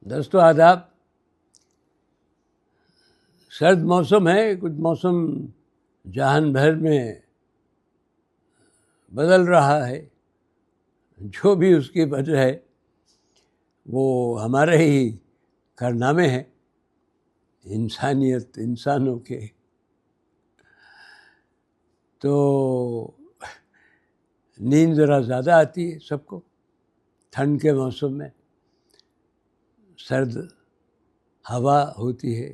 دوستو آداب. سرد موسم ہے، کچھ موسم جہان بھر میں بدل رہا ہے. جو بھی اس کی وجہ ہے وہ ہمارے ہی کارنامے ہیں، انسانوں کے. تو نیند ذرا زیادہ آتی ہے سب کو ٹھنڈ کے موسم میں. سرد ہوا ہوتی ہے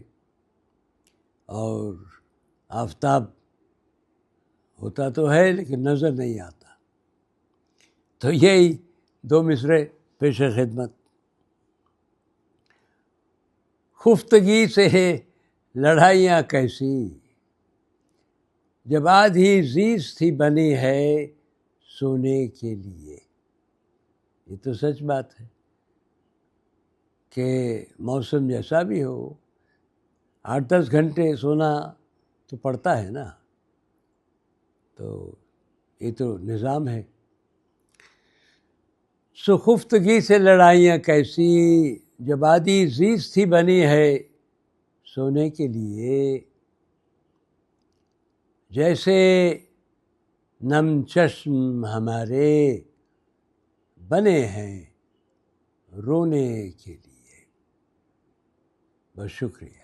اور آفتاب ہوتا تو ہے لیکن نظر نہیں آتا. تو یہی دو مصرے پیش خدمت. خفتگی سے لڑائیاں کیسی، جب آدھی زیست تھی بنی ہے سونے کے لیے. یہ تو سچ بات ہے کہ موسم جیسا بھی ہو 8-10 گھنٹے سونا تو پڑتا ہے نا. تو یہ تو نظام ہے. سو خفتگی سے لڑائیاں کیسی، جب آدھی زیست تھی بنی ہے سونے کے لیے. جیسے نم چشم ہمارے بنے ہیں رونے کے لیے. بس شکریہ.